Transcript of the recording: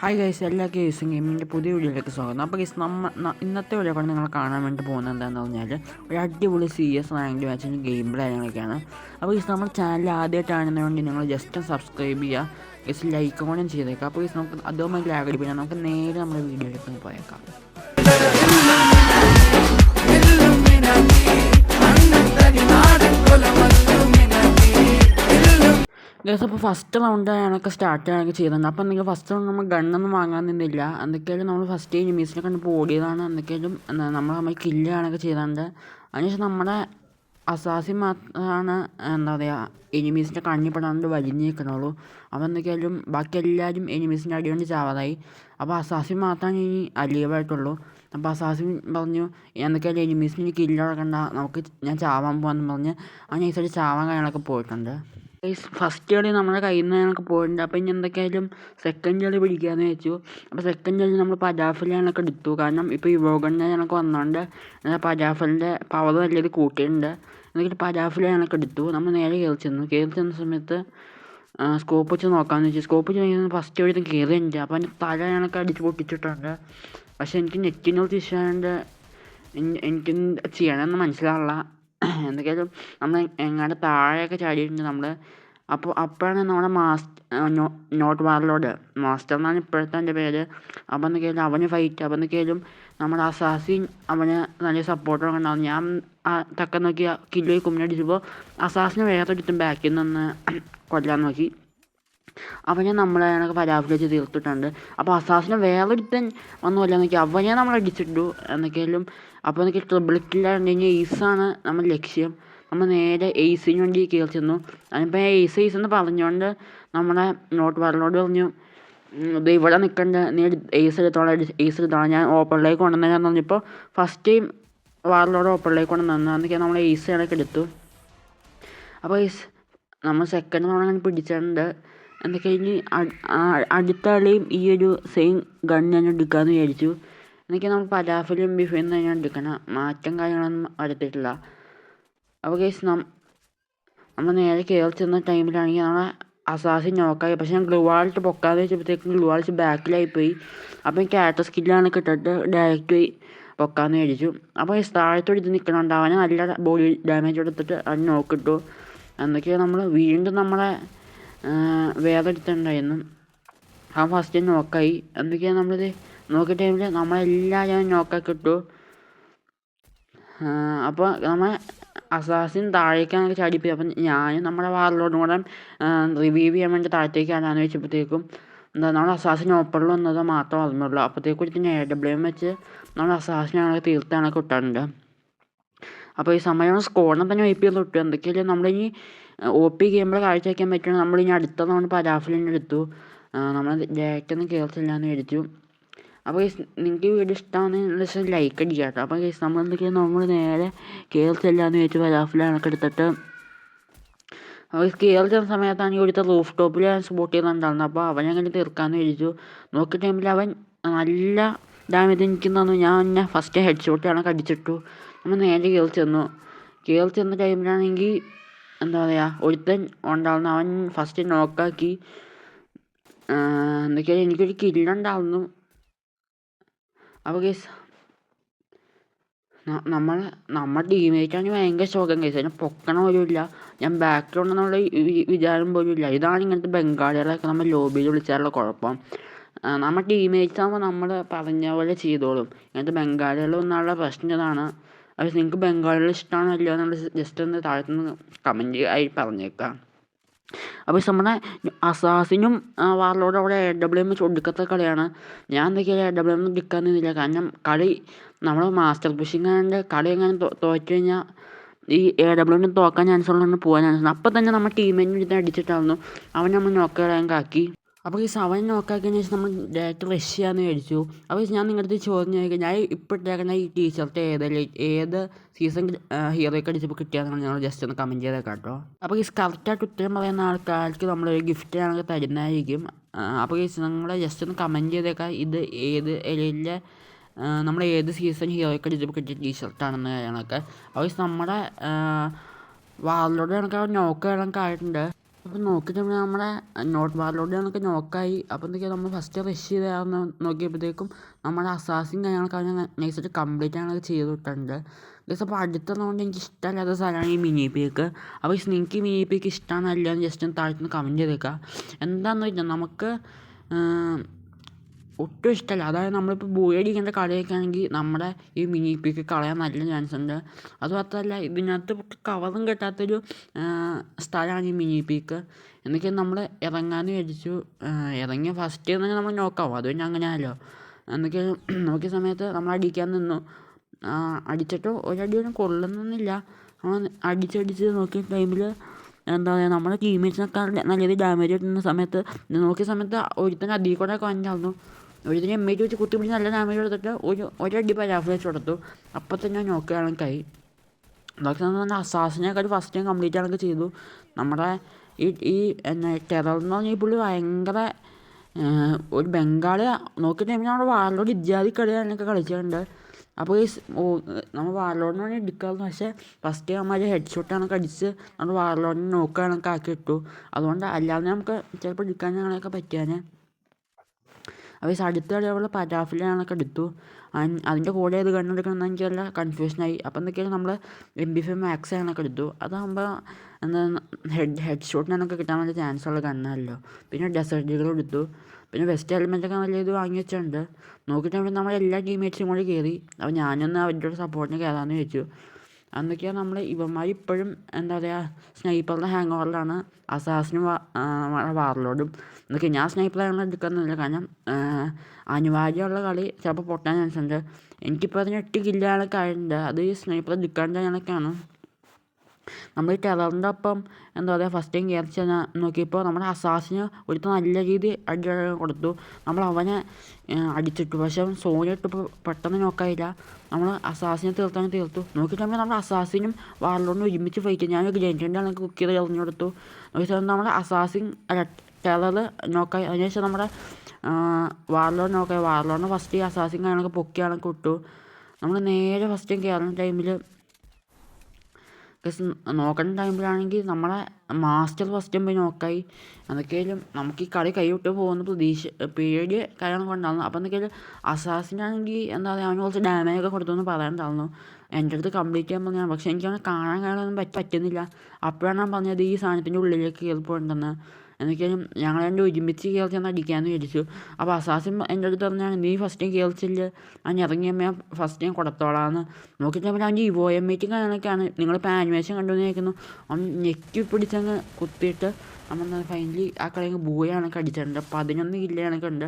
Hi guys, എല്ലാ കേസും ഗെയിമിൻ്റെ പുതിയ വീഡിയോയിലേക്ക് സ്വാഗതം. അപ്പോൾ ഗൈസ് ഇന്നത്തെ വീഡിയോ കൊണ്ട് നിങ്ങൾ കാണാൻ വേണ്ടി പോകുന്നത് എന്താണെന്ന് പറഞ്ഞാൽ ഒരു അടിപൊളി CS റാങ്ക് മാച്ചിൻ്റെ ഗെയിം പ്ലേ കാര്യങ്ങളൊക്കെയാണ്. അപ്പോൾ ഗൈസ് നമ്മുടെ ചാനൽ ആദ്യമായിട്ടാണെന്ന് വേണ്ടി നിങ്ങൾ ജസ്റ്റ് സബ്സ്ക്രൈബ് ചെയ്യുക, ഗൈസ് ലൈക്ക് കൂടെ ചെയ്തേക്കാം. അപ്പോൾ ഗൈസ് നമുക്ക് അതുമായി ലാഗ് അടിപ്പിക്കാം. നമുക്ക് നേരെ നമ്മുടെ വീഡിയോയിലേക്ക് പോയേക്കാം. ഗൈസ് അപ്പോൾ ഫസ്റ്റ് റൗണ്ട് ഞങ്ങൾക്ക് സ്റ്റാർട്ട് ചെയ്യാനൊക്കെ ചെയ്തിട്ടുണ്ട്. അപ്പോൾ നിങ്ങൾ ഫസ്റ്റ് റൗണ്ട് നമ്മൾ ഗണ്ണൊന്നും വാങ്ങാൻ നിന്നില്ല. എന്തൊക്കെയായാലും നമ്മൾ ഫസ്റ്റ് എനിമീസിനെ കണ്ടപ്പോൾ ഓടിയതാണ്. എന്തൊക്കെയായാലും നമ്മൾ കില്ല് ചെയ്യാനൊക്കെ ചെയ്തിട്ടുണ്ട്. അതിനുശേഷം നമ്മുടെ അസാസി മാത്രമാണ് എന്താ പറയുക എനിമീസിൻ്റെ കണ്ണിപ്പെടാണ്ട് വലിഞ്ഞ് നിൽക്കണുള്ളൂ. അപ്പോൾ എന്തൊക്കെയായാലും ബാക്കി എല്ലാവരും എനിമീസിൻ്റെ അടികൊണ്ട് ചാവാതായി. അപ്പോൾ അസാസി മാത്രമാണ് ഇനി അലീവായിട്ടുള്ളൂ. അപ്പോൾ അസാസി പറഞ്ഞു എന്തൊക്കെയായാലും എനിമീസിന് കില്ല് നടക്കണ്ട, ഞാൻ ചാവാൻ പോകാമെന്ന് പറഞ്ഞ് ആ നൈസായിട്ട് ചാവാൻ കാര്യങ്ങളൊക്കെ പോയിട്ടുണ്ട്. ഫസ്റ്റ് കളി നമ്മുടെ കയ്യിൽ നിന്ന് ഞങ്ങൾക്ക് പോയിട്ടുണ്ട്. അപ്പോൾ ഇനി എന്തൊക്കെയായാലും സെക്കൻഡ് കളി പിടിക്കാമെന്ന് വെച്ചു. അപ്പോൾ സെക്കൻഡ് കളി നമ്മൾ പജാഫൽ ഞങ്ങൾക്ക് എടുത്തു. കാരണം ഇപ്പോൾ യുവോഗണ്ണ ഞങ്ങൾക്ക് വന്നുകൊണ്ട് പജാഫലിൻ്റെ പവർ വലിയത് കൂട്ടിയിട്ടുണ്ട്. എന്നിട്ട് പജാഫൽ ഞങ്ങൾക്ക് എടുത്തു. നമ്മൾ നേരെ കയറി ചെന്ന സമയത്ത് സ്കോപ്പ് വെച്ച് നോക്കാമെന്ന് വെച്ചു. സ്കോപ്പ് വെച്ച് നോക്കിയാൽ ഫസ്റ്റ് വഴി കയറിയിട്ടുണ്ട്. അപ്പോൾ അതിൻ്റെ തല ഞങ്ങൾക്ക് അടിച്ച് പൊട്ടിച്ചിട്ടുണ്ട്. പക്ഷേ എനിക്ക് നെറ്റിനോട് തിരിച്ചാണ്ട് എനിക്ക് ചെയ്യണമെന്ന് മനസ്സിലാവില്ല. എന്തൊക്കെയായാലും നമ്മൾ എങ്ങാണ്ട് താഴെയൊക്കെ ചാടിയിട്ടുണ്ട് നമ്മൾ. അപ്പോഴാണ് നമ്മുടെ നോട്ട് വാറിലോട് മാസ്റ്റർ എന്നാണ് ഇപ്പോഴത്തെ എൻ്റെ പേര്. അപ്പോൾ എന്തൊക്കെയായാലും അവന് ഫൈറ്റ്. അപ്പോൾ എന്തൊക്കെയായാലും നമ്മുടെ അസാസിൻ അവന് നല്ല സപ്പോർട്ടൊക്കെ ഉണ്ടാവും. ഞാൻ തക്ക നോക്കി കില്ല് കുമ്മിനടിച്ചപ്പോൾ അസാസിന് വേറെ എടുത്തും ബാക്കിൽ നിന്ന് കൊല്ലാൻ നോക്കി. അവനെ നമ്മളെ കണക്ക് പരാഫിൽ വെച്ച് തീർത്തിട്ടുണ്ട്. അപ്പോൾ അസാസിനെ വേറൊരുത്തൻ വന്നു കൊല്ലാൻ നോക്കി. അവനെ നമ്മൾ അടിച്ചിട്ടു. എന്തൊക്കെയായാലും അപ്പോൾ എനിക്ക് ട്രിപ്പിൾ കില്ലാണ്ട് കഴിഞ്ഞാൽ എയ്സാണ് നമ്മുടെ ലക്ഷ്യം. നമ്മൾ നേരെ എയ്സിന് വേണ്ടി കയറി ചെന്നു. അതിനിപ്പോൾ എയ്സ് എന്ന് പറഞ്ഞുകൊണ്ട് നമ്മുടെ നോട്ട് വാറിലോട് പറഞ്ഞു ഇത് ഇവിടെ നിൽക്കണ്ട, നീ എയ്സ് എടുത്തോളാം ഞാൻ ഓപ്പണിലേക്ക് കൊണ്ടുവന്നേക്കാന്ന് പറഞ്ഞപ്പോൾ ഫസ്റ്റ് ടൈം വാറിലോട് ഓപ്പണിലേക്ക് കൊണ്ടുവന്നു. അന്നൊക്കെ നമ്മൾ എയ്സ് കണക്ക് എടുത്തു. അപ്പോൾ നമ്മൾ സെക്കൻഡ് നമ്മൾ പിടിച്ചിട്ടുണ്ട്. എന്തൊക്കെ ഇനി അടുത്ത കളിയും ഈ ഒരു സെയിം ഗൺ ഞാൻ എടുക്കാമെന്ന് വിചാരിച്ചു. എന്നൊക്കെ നമ്മൾ പലാഫലും ബിഫിന്ന് ഞാൻ എടുക്കണം. മാറ്റം കാര്യങ്ങളൊന്നും വരുത്തിയിട്ടില്ല. അപ്പോൾ കേസ് നമ്മൾ നേരെ കയറി ചെന്ന ടൈമിലാണെങ്കിൽ നമ്മളെ അസാസി നോക്കായി. പക്ഷേ ഞാൻ ഗ്ലുവാളിട്ട് പൊക്കാന്ന് വെച്ചപ്പോഴത്തേക്കും ഗ്ലുവാളിച്ച് ബാക്കിലായിപ്പോയി. അപ്പോൾ എനിക്ക് ആറ്റ സ്കില്ലാണ് കിട്ടിയിട്ട് ഡയറക്റ്റ് പോയി പൊക്കാന്ന് വിചാരിച്ചു. അപ്പോൾ ഈ താഴത്തോട് ഇത് നിൽക്കണുണ്ട്. അവനെ നല്ല ബോഡി ഡാമേജ് കൊടുത്തിട്ട് അവന് നോക്കിട്ടു. എന്തൊക്കെയാണ് നമ്മൾ വീണ്ടും നമ്മളെ വേറെ എടുത്തിട്ടുണ്ടായിരുന്നു. അവൻ ഫസ്റ്റ് നോക്കായി. എന്തൊക്കെയാണ് നമ്മളിത് നോക്കിയ ടൈമിൽ നമ്മളെല്ലാവരും നോക്കാക്കി ഇട്ടു. അപ്പോൾ നമ്മൾ അസാസിൻ താഴേക്കാണ് ചാടിപ്പോയി. അപ്പം ഞാനും നമ്മുടെ വാറിലോട്ടും കൂടെ റിവീവ് ചെയ്യാൻ വേണ്ടി താഴത്തേക്ക് ആടാന്ന് വെച്ചപ്പോഴത്തേക്കും നമ്മൾ അസാസിൻ ഓപ്പണിൽ വന്നത് മാത്രം ഓർമ്മയുള്ളൂ. അപ്പോഴത്തേക്കും ഇതിന് AWM വെച്ച് നമ്മൾ അസാസിനാണ് തീർത്താണ് കിട്ടാറുണ്ട്. അപ്പോൾ ഈ സമയം സ്കോഡിനെ തന്നെ വൈപ്പ് ചെയ്ത് തൊട്ടു. എന്തൊക്കെയായാലും നമ്മളിനി OP ഗെയിമിൽ കാഴ്ച വയ്ക്കാൻ പറ്റണം. നമ്മളിനി അടുത്ത നമ്മൾ പരാഫലിൻ്റെ എടുത്തു. നമ്മൾ ഡയറക്റ്റൊന്നും കയറിച്ചില്ലാന്ന് വിചാരിച്ചു. അപ്പോൾ നിങ്ങൾക്ക് വീഡിയോ ഇഷ്ടമാണെന്ന് വെച്ചാൽ ലൈക്ക് അടിക്കുക കേട്ടോ. അപ്പോൾ നമ്മൾ എന്തൊക്കെയാണ് നമ്മൾ നേരെ കയറിച്ചില്ലാന്ന് വിചാരിച്ചു പരാഫിലൊക്കെ എടുത്തിട്ട്. അപ്പോൾ കയറി ചെന്ന സമയത്താണെങ്കിൽ ഇവിടുത്തെ റൂഫ് ടോപ്പിൽ ഞാൻ സ്പോട്ട് ചെയ്തിട്ടുണ്ടായിരുന്നു. അപ്പോൾ അവനങ്ങനെ തീർക്കാമെന്ന് വിചാരിച്ചു. നോക്കിയ ടൈമിൽ അവൻ നല്ല ഡാമേജ് എനിക്ക് തന്നു. ഞാൻ എന്നെ ഫസ്റ്റ് ഹെഡ് ഷോട്ടാണ് അടിച്ചിട്ടു. നമ്മൾ നേരെ കയറി ചെന്ന ടൈമിലാണെങ്കിൽ എന്താ പറയുക ഒരുത്തൻ ഉണ്ടായിരുന്നു. അവൻ ഫസ്റ്റ് നോക്കാക്കി. എന്തൊക്കെയാണ് എനിക്കൊരു കില്ലുണ്ടായിരുന്നു. അപ്പോൾ കേസ് നമ്മുടെ ടീമേറ്റാണെങ്കിൽ ഭയങ്കര ശോകം കേസ്. അതിനെ പൊക്കണ പോലും ഇല്ല. ഞാൻ ബാക്കിലുണ്ടെന്നുള്ള വിചാരം പോലും ഇല്ല. ഇതാണ് ഇങ്ങനത്തെ ബംഗാളികളൊക്കെ നമ്മൾ ലോബിയിൽ വിളിച്ചാലുള്ള കുഴപ്പം. നമ്മുടെ ടീമേറ്റ്സ് ആകുമ്പോൾ നമ്മൾ പറഞ്ഞ പോലെ ചെയ്തോളും. ഇങ്ങനത്തെ ബംഗാളികൾ ഒന്നുള്ള പ്രശ്നം ഇതാണ്. അപ്പോൾ നിങ്ങൾക്ക് ബംഗാളികൾ ഇഷ്ടമാണല്ലോ എന്നുള്ളത് ജസ്റ്റ് ഒന്ന് താഴത്തുനിന്ന് കമൻറ്റ് ആയി പറഞ്ഞേക്കാം. അപ്പോൾ നമ്മുടെ അസാസിനും വാറിലോട് അവിടെ AWM വെച്ച് ഒടുക്കത്തെ കളിയാണ്. ഞാൻ എന്തൊക്കെയാണ് AWM എടുക്കാൻ നിന്നില്ല. കാരണം കളി നമ്മൾ മാസ്റ്റർ പുഷിങ്ങാൻ്റെ കളി എങ്ങനെ തോറ്റു കഴിഞ്ഞാൽ ഈ AWM തോക്കാൻ ചാൻസ് ഉള്ളതെന്ന് പോകാൻ ചാൻസ്. അപ്പോൾ തന്നെ നമ്മൾ ടീമിനെ ഇത് അടിച്ചിട്ടായിരുന്നു. അവൻ നമ്മൾ നോക്കാക്കി. അപ്പോൾ ഈ അവൻ നോക്കാക്കിയതിന് ശേഷം നമ്മൾ ഡയറക്റ്റ് റഷ് ചെയ്യാമെന്ന് വിചാരിച്ചു. അപ്പോൾ ഞാൻ നിങ്ങളുടെ അടുത്ത് ചോദിച്ചു ചോദിക്കാം, ഞാൻ ഇപ്പോൾ ഇട്ടേക്കുന്ന ഈ ടീഷർട്ട് ഏത് സീസൺ ഹീറോയ്ക്ക് അടിച്ചപ്പോൾ കിട്ടിയാണെന്ന് ഞങ്ങൾ ജസ്റ്റ് ഒന്ന് കമൻറ്റ് ചെയ്തേക്കാം കേട്ടോ. അപ്പോൾ ഈ കറക്റ്റായിട്ട് ഉത്തരം പറയുന്ന ആൾക്കാർക്ക് നമ്മളൊരു ഗിഫ്റ്റ് ഞങ്ങൾക്ക് തരുന്നതായിരിക്കും. അപ്പോൾ ഈ നിങ്ങൾ ജസ്റ്റ് ഒന്ന് കമൻറ്റ് ചെയ്തേക്കാം ഇത് ഏത് ഇലയിലെ നമ്മൾ ഏത് സീസൺ ഹീറോയ്ക്ക് അടിച്ചപ്പോൾ കിട്ടിയ ടീഷർട്ടാണെന്ന് കാര്യങ്ങളൊക്കെ. അപ്പോൾ നമ്മുടെ വാറിലോട് കണക്ക് നോക്ക് കണക്കായിട്ടുണ്ട്. അപ്പോൾ നോക്കിയിട്ട് നമ്മുടെ നോട്ട് വാർലോഡിനൊക്കെ നോക്കായി. അപ്പോൾ എന്തൊക്കെയാണ് നമ്മൾ ഫസ്റ്റ് റഷ് ചെയ്തായിരുന്നു നോക്കിയപ്പോഴത്തേക്കും നമ്മുടെ അസാസിൻ കാര്യങ്ങളൊക്കെ അവനെ നൈസായിട്ട് കംപ്ലീറ്റ് ആണ് ചെയ്ത് വിട്ടിട്ടുണ്ട് ഗൈസ്. അപ്പോൾ അടുത്തതുകൊണ്ട് എനിക്ക് ഇഷ്ടമല്ലാത്ത സ്ഥലമാണ് ഈ മിനി പീക്ക്. അപ്പോൾ നിങ്ങൾക്ക് ഈ മിനി പീക്ക് ഇഷ്ടമാണോ അല്ലയെന്ന് ജസ്റ്റ് ഒന്ന് താഴ്ത്തുനിന്ന് കമൻറ്റ് ചെയ്തേക്കുക. എന്താണെന്ന് വെച്ചാൽ നമുക്ക് ഒട്ടും ഇഷ്ടമല്ല. അതായത് നമ്മളിപ്പോൾ ബോയടിക്കേണ്ട കളിയൊക്കെ ആണെങ്കിൽ നമ്മുടെ ഈ മിനി പീക്ക് കളയാൻ നല്ല ചാൻസ് ഉണ്ട്. അതുമാത്രമല്ല ഇതിനകത്ത് കവറും കിട്ടാത്തൊരു സ്ഥലമാണ് ഈ മിനി പീക്ക്. എന്നൊക്കെ നമ്മൾ ഇറങ്ങാമെന്ന് വിചാരിച്ചു. ഇറങ്ങിയ ഫസ്റ്റ് തന്നെ നമ്മൾ നോക്കാവും, അത് പിന്നെ അങ്ങനെയാണല്ലോ. എന്നൊക്കെ നോക്കിയ സമയത്ത് നമ്മൾ അടിക്കാൻ നിന്നു. അടിച്ചിട്ട് ഒരടിയൊന്നും കൊള്ളുന്നൊന്നുമില്ല. നമ്മൾ അടിച്ചടിച്ച് നോക്കിയ ടൈമിൽ എന്താ പറയുക, നമ്മുടെ ടീമേറ്റ്സിനൊക്കെ നല്ല രീതിയിൽ ഡാമേജ് കിട്ടുന്ന സമയത്ത് നോക്കിയ സമയത്ത് ഒരുത്തന്നെ അതിൽ കൂടെ ഒക്കെ വന്നിട്ടായിരുന്നു. ഒരുത്തന്നെ എമ്മേറ്റ് വെച്ച് കുത്തിപ്പിടിച്ച് നല്ല ഡാമേജ് കൊടുത്തിട്ട് ഒരടി പരാഫ് വെച്ച് കൊടുത്തു. അപ്പം തന്നെ നോക്കുകയാണ് കൈ. അതൊക്കെ തന്നെ അസാസിനെക്കാൾ ഫസ്റ്റ് ടൈം കംപ്ലീറ്റ് ആണൊക്കെ ചെയ്തു. നമ്മുടെ ഈ എന്നാ ടെറർ എന്ന് പറഞ്ഞാൽ ഈ പുള്ളി ഭയങ്കര ഒരു ബംഗാളി നോക്കിയ ടൈമിൽ നമ്മുടെ വാറിലോട് ഇത്യാദി കളിയാണൊക്കെ കളിച്ചിട്ടുണ്ട്. അപ്പോൾ ഈ നമ്മൾ വാർലോഡിന് വേണ്ടി എടുക്കാമെന്ന്, പക്ഷേ ഫസ്റ്റ് നമ്മൾ ഹെഡ് ഷോട്ടാണൊക്കെ അടിച്ച് നമ്മൾ വാർലോഡിന് നോക്കുകയാണൊക്കെ ആക്കി ഇട്ടു. അതുകൊണ്ട് അല്ലാതെ നമുക്ക് ചിലപ്പോൾ എടുക്കാൻ ഞങ്ങളൊക്കെ പറ്റിയാൽ. അപ്പോൾ ഈ അടുത്ത കളി അവൾ പരാഫിലാണൊക്കെ എടുത്തു. അതിൻ്റെ കൂടെ ഏത് കണ്ണെടുക്കണമെന്ന് എനിക്ക് നല്ല കൺഫ്യൂഷനായി. അപ്പോൾ എന്തൊക്കെയാണ് നമ്മൾ MP5 മാക്സ് ആണൊക്കെ എടുത്തു. അതാകുമ്പോൾ എന്താ ഹെഡ് ഷോട്ടിനൊക്കെ കിട്ടാൻ വേണ്ടി ചാൻസ് ഉള്ള കണ്ണല്ലോ. പിന്നെ ഡെസേർട്ട് ഈഗിളും എടുത്തു. പിന്നെ വെസ്റ്റ് എലിമെൻ്റൊക്കെ നല്ല ഇത് വാങ്ങി വെച്ചിട്ടുണ്ട്. നോക്കിയിട്ട് നമ്മൾ എല്ലാ ടീമേറ്റ്സും കൂടി കയറി. അപ്പോൾ ഞാനൊന്ന് അവരുടെ സപ്പോർട്ടിന് കയറാമെന്ന് ചോദിച്ചു. അന്നൊക്കെയാണ് നമ്മൾ ഇവന്മാർ ഇപ്പോഴും എന്താ പറയുക സ്നൈപ്പറിൻ്റെ ഹാങ് ഓവറിലാണ്. അസാസിനും വാർലോഡും എന്നൊക്കെ. ഞാൻ സ്നൈപ്പർ ഹാങ് എടുക്കുന്നില്ല, കാരണം അനിവാര്യമുള്ള കളി ചിലപ്പോൾ പൊട്ടാൻ ചാൻസ് ഉണ്ട്. എനിക്കിപ്പോൾ അതിന് 8 കില്ലൊക്കെ ആയിട്ടുണ്ട്. അത് ഈ സ്നൈപ്പർ എടുക്കാണ്ട് ഞങ്ങളൊക്കെയാണ്. നമ്മൾ ഈ ടെററിൻ്റെ ഒപ്പം എന്താ പറയുക ഫസ്റ്റ് ടൈം കയറി നോക്കിയപ്പോൾ നമ്മുടെ അസാസിന് ഒരു നല്ല രീതി അടി കൊടുത്തു. നമ്മൾ അവനെ അടിച്ചിട്ടു, പക്ഷേ അവൻ സോണി ഇട്ടപ്പോൾ പെട്ടെന്ന് നോക്കായില്ല. നമ്മൾ അസാസിനെ തീർത്തു. നോക്കിയിട്ടുണ്ടെങ്കിൽ നമ്മുടെ അസാസിനും വാറിലോടും ഒരുമിച്ച് ഫൈറ്റ്. ഞാൻ ഗ്രൈൻഡറിൻ്റെ ആണെങ്കിൽ കുക്ക് ചെയ്ത് എറിഞ്ഞു കൊടുത്തു. നോക്കിയിട്ട് നമ്മുടെ അസാസിൻ ടെറർ നോക്കായി. അതിനുശേഷം നമ്മുടെ വാറിലോട് നോക്കായി. വാറിലോടിന് ഫസ്റ്റ് അസാസിൻ കാര്യങ്ങളൊക്കെ പൊക്കിയാണൊക്കെ ഇട്ടു. നമ്മൾ നേരെ ഫസ്റ്റ് ടൈം കയറുന്ന ടൈമിൽ നോക്കേണ്ട ടൈമിലാണെങ്കിൽ നമ്മളെ മാസ്റ്റർ ഫസ്റ്റ് പോയി നോക്കായി. എന്തൊക്കെയായാലും നമുക്ക് ഈ കളി കൈവിട്ട് പോകുന്ന പേടി കാര്യങ്ങളൊക്കെ ഉണ്ടായിരുന്നു. അപ്പോൾ എന്തൊക്കെയായാലും അസാസിനാണെങ്കിൽ എന്താ പറയുക അവന് കുറച്ച് ഡാമേജൊക്കെ കൊടുത്തെന്ന് പറയാനുണ്ടായിരുന്നു. എൻ്റെ അടുത്ത് കംപ്ലീറ്റ് ചെയ്യാൻ പറഞ്ഞാൽ, പക്ഷേ എനിക്കങ്ങനെ കാണാൻ കാണാനൊന്നും പറ്റുന്നില്ല. അപ്പോഴാണ് ഞാൻ പറഞ്ഞത് ഈ സാധനത്തിൻ്റെ ഉള്ളിലേക്ക് കയറി പോയിട്ടുണ്ടെന്ന്. എനിക്കും ഞങ്ങൾ രണ്ട് ഒരുമിച്ച് കയറി ചെന്ന് അടിക്കാമെന്ന് വിചാരിച്ചു. അപ്പോൾ അസാസിൻ എൻ്റെ അടുത്ത് പറഞ്ഞാൽ നീ ഫസ്റ്റ് ടൈം കയറിച്ചില്ല, അവൻ ഇറങ്ങിയമ്മ ഞാൻ ഫസ്റ്റ് ടൈം കൊടുത്തോളാന്ന്. നോക്കിയിട്ട് അവൻ്റെ ഇവോയമ്മേറ്റും കാര്യങ്ങളൊക്കെയാണ്. നിങ്ങളിപ്പോൾ ആനിമേഷൻ കണ്ടുവന്ന് കേൾക്കുന്നു. അവൻ ഞെക്കി പിടിച്ചങ്ങ് കുത്തിയിട്ട് നമ്മൾ ഫൈനലി ആ കളി ബൂയാണ് അടിച്ചിട്ടുണ്ട്. 11 കില്ല് കണക്കുണ്ട്.